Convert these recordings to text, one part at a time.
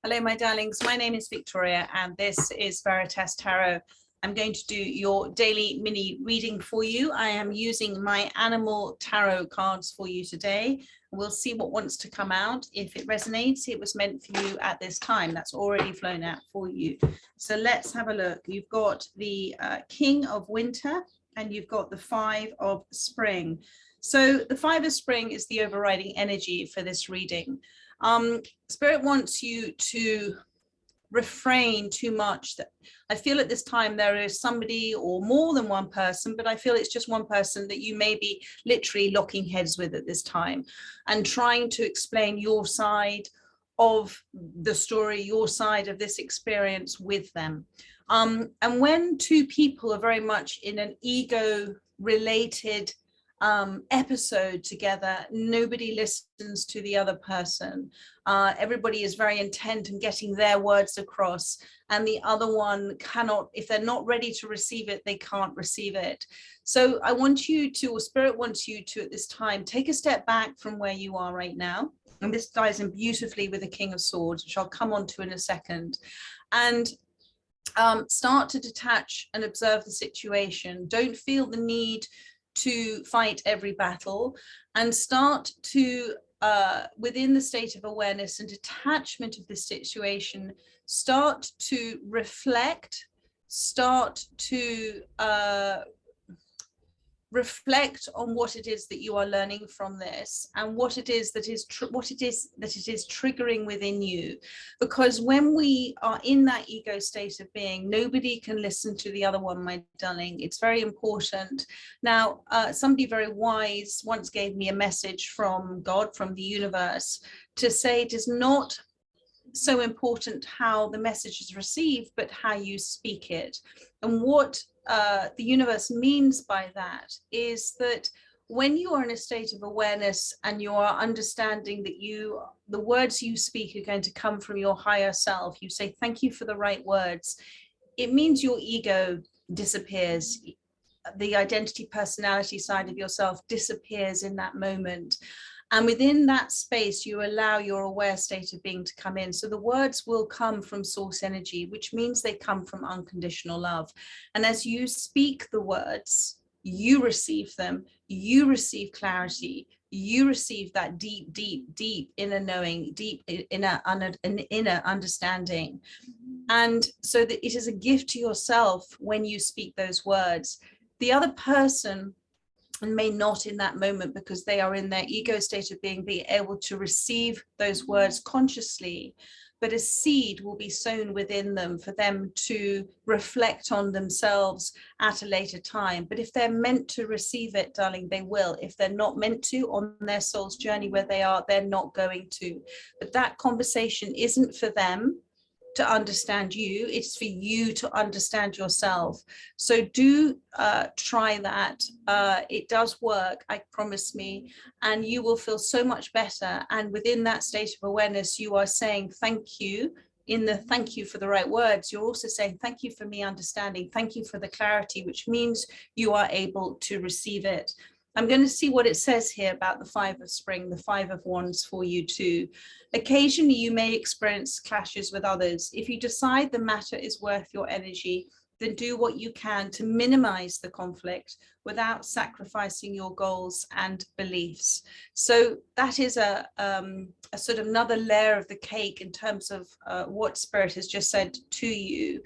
Hello, my darlings. My name is Victoria, and this is Veritas Tarot. I'm going to do your daily mini reading for you. I am using my animal tarot cards for you today. We'll see what wants to come out. If it resonates, it was meant for you at this time. That's already flown out for you. So let's have a look. You've got the King of Winter, and you've got the Five of Spring. So the Five of Spring is the overriding energy for this reading. Spirit wants you to refrain too much. That I feel at this time there is somebody or more than one person, but I feel it's just one person that you may be literally locking heads with at this time and trying to explain your side of the story, your side of this experience with them. And when two people are very much in an ego related episode together, nobody listens to the other person. Everybody is very intent on getting their words across, and the other one cannot, if they're not ready to receive it, they can't receive it. So I want you to, or Spirit wants you to at this time, take a step back from where you are right now. And this ties in beautifully with the King of Swords, which I'll come on to in a second. And start to detach and observe the situation. Don't feel the need to fight every battle, and start to within the state of awareness and detachment of the situation, start to reflect, start to reflect on what it is that you are learning from this, and what it is that is triggering within you. Because when we are in that ego state of being, nobody can listen to the other one, my darling. It's very important. Now, somebody very wise once gave me a message from God, from the universe, to say it is not so important how the message is received, but how you speak it. And what the universe means by that is that when you are in a state of awareness and you are understanding that the words you speak are going to come from your higher self, you say thank you for the right words, it means your ego disappears. The identity personality side of yourself disappears in that moment. And within that space, you allow your aware state of being to come in. So the words will come from source energy, which means they come from unconditional love. And as you speak the words, you receive them, you receive clarity, you receive that deep, deep, deep inner knowing, deep inner understanding. And so that it is a gift to yourself when you speak those words. The other person and may not in that moment, because they are in their ego state of being able to receive those words consciously, but a seed will be sown within them for them to reflect on themselves at a later time. But if they're meant to receive it, darling, they will. If they're not meant to, on their soul's journey where they are, they're not going to. But that conversation isn't for them to understand you, it's for you to understand yourself. So do try that. It does work, I promise me, and you will feel so much better. And within that state of awareness, you are saying thank you. In the thank you for the right words, you're also saying thank you for me understanding, thank you for the clarity, which means you are able to receive it. I'm going to see what it says here about the Five of Spring, the Five of Wands for you too. Occasionally, you may experience clashes with others. If you decide the matter is worth your energy, then do what you can to minimize the conflict without sacrificing your goals and beliefs. So that is a sort of another layer of the cake in terms of what Spirit has just said to you.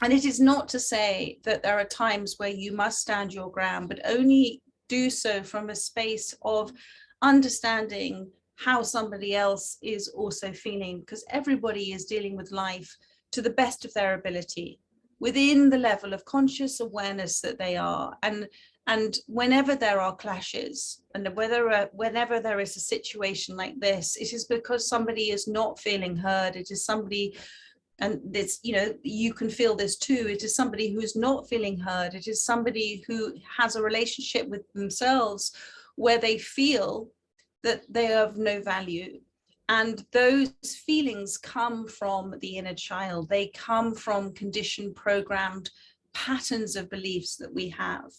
And it is not to say that there are times where you must stand your ground, but only do so from a space of understanding how somebody else is also feeling, because everybody is dealing with life to the best of their ability within the level of conscious awareness that they are. And whenever there are clashes, and whenever there is a situation like this, it is because somebody is not feeling heard. It is somebody, and this, you know, you can feel this too, it is somebody who is not feeling heard. It is somebody who has a relationship with themselves where they feel that they are of no value. And those feelings come from the inner child. They come from conditioned, programmed patterns of beliefs that we have.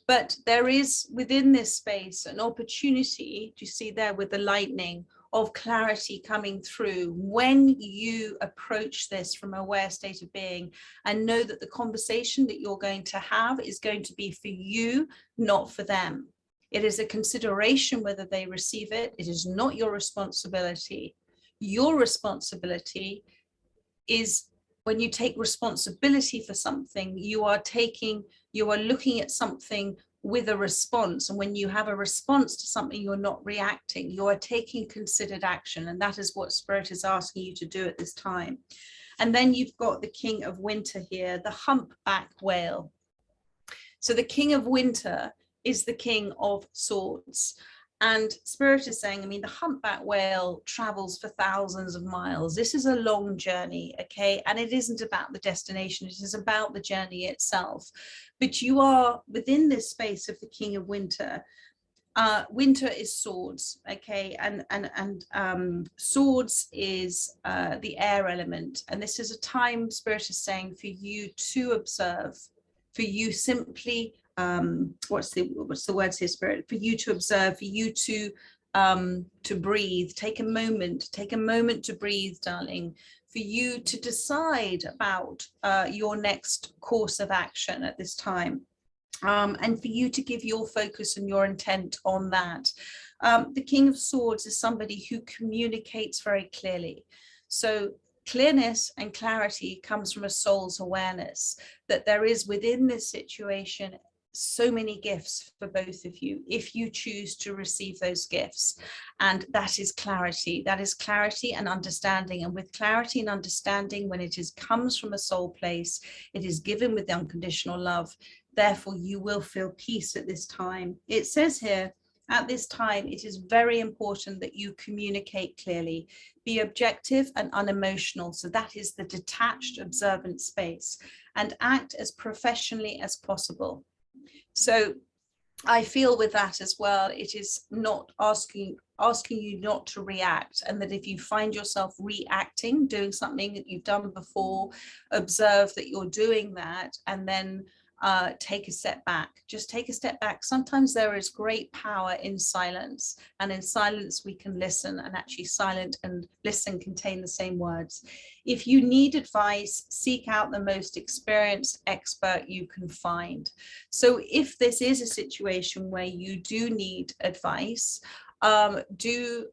But there is within this space an opportunity, do you see there with the lightning, of clarity coming through when you approach this from a aware state of being, and know that the conversation that you're going to have is going to be for you, not for them. It is a consideration whether they receive it. It is not your responsibility. Your responsibility is when you take responsibility for something, you are looking at something with a response. And when you have a response to something, you're not reacting, you are taking considered action. And that is what Spirit is asking you to do at this time. And then you've got the King of Winter here, the humpback whale. So the King of Winter is the King of Swords. And Spirit is saying, I mean, the humpback whale travels for thousands of miles. This is a long journey, okay? And it isn't about the destination, it is about the journey itself. But you are within this space of the King of Winter. Winter is swords, okay? And swords is the air element. And this is a time, Spirit is saying, for you to observe, for you simply what's the words here, Spirit, for you to observe, for you to breathe. Take a moment to breathe, darling, for you to decide about your next course of action at this time, and for you to give your focus and your intent on that. The King of Swords is somebody who communicates very clearly. So clearness and clarity comes from a soul's awareness that there is within this situation so many gifts for both of you, if you choose to receive those gifts. And that is clarity and understanding. And with clarity and understanding, when it comes from a soul place, it is given with unconditional love. Therefore, you will feel peace at this time. It says here, at this time, it is very important that you communicate clearly, be objective and unemotional. So that is the detached, observant space, and act as professionally as possible. So I feel with that as well, it is not asking you not to react, and that if you find yourself reacting, doing something that you've done before, observe that you're doing that, and then take a step back. Just take a step back. Sometimes there is great power in silence, and in silence we can listen, and actually silent and listen contain the same words. If you need advice, seek out the most experienced expert you can find. So if this is a situation where you do need advice, do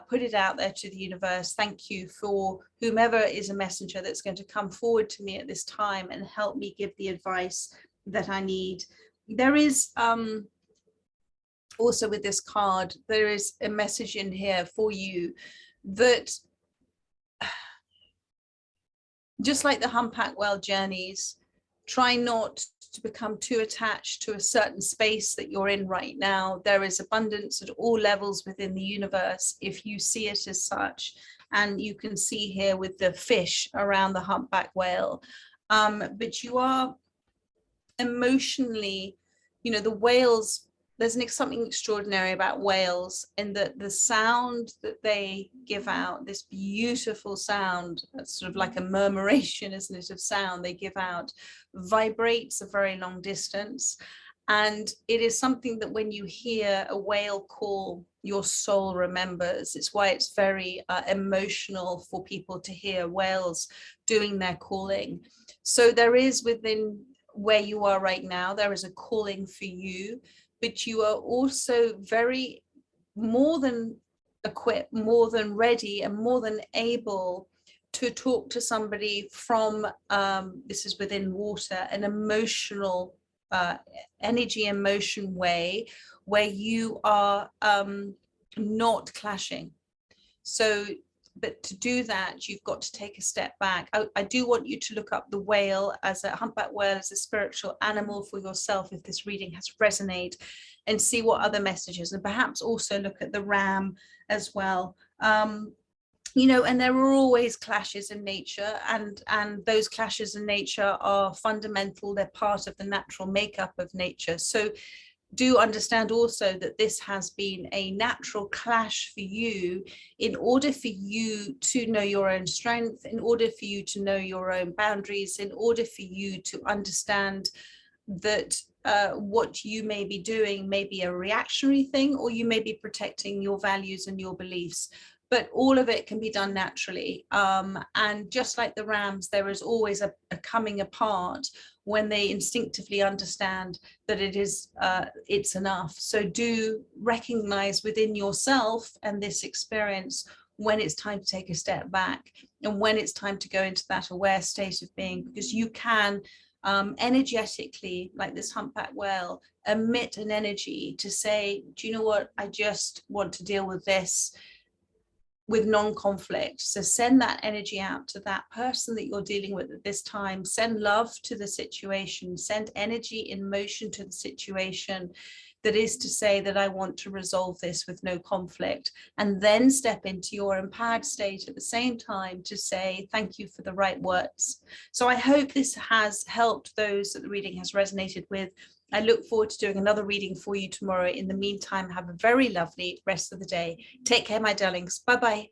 put it out there to the universe. Thank you for whomever is a messenger that's going to come forward to me at this time and help me give the advice that I need. There is also with this card, there is a message in here for you that just like the humpback whale journeys, try not to become too attached to a certain space that you're in right now. There is abundance at all levels within the universe, if you see it as such. And you can see here with the fish around the humpback whale. But you are emotionally, you know, the whales, there's something extraordinary about whales in that the sound that they give out, this beautiful sound, that's sort of like a murmuration, isn't it, of sound they give out, vibrates a very long distance. And it is something that when you hear a whale call, your soul remembers. It's why it's very emotional for people to hear whales doing their calling. So there is within where you are right now, there is a calling for you, but you are also very more than equipped, more than ready, and more than able to talk to somebody from, this is within water, an emotional energy emotion way where you are not clashing. So but to do that, you've got to take a step back. I do want you to look up the whale as a humpback whale as a spiritual animal for yourself if this reading has resonated, and see what other messages, and perhaps also look at the ram as well. You know, and there are always clashes in nature, and those clashes in nature are fundamental. They're part of the natural makeup of nature. So do understand also that this has been a natural clash for you in order for you to know your own strength, in order for you to know your own boundaries, in order for you to understand that what you may be doing may be a reactionary thing, or you may be protecting your values and your beliefs. but all of it can be done naturally. And just like the rams, there is always a coming apart when they instinctively understand that it's enough. So do recognize within yourself and this experience when it's time to take a step back and when it's time to go into that aware state of being, because you can energetically, like this humpback whale, emit an energy to say, do you know what, I just want to deal with this with non-conflict. So send that energy out to that person that you're dealing with at this time. Send love to the situation, send energy in motion to the situation. That is to say that I want to resolve this with no conflict, and then step into your empowered state at the same time to say thank you for the right words. So I hope this has helped those that the reading has resonated with. I look forward to doing another reading for you tomorrow. In the meantime, have a very lovely rest of the day. Take care, my darlings. Bye-bye.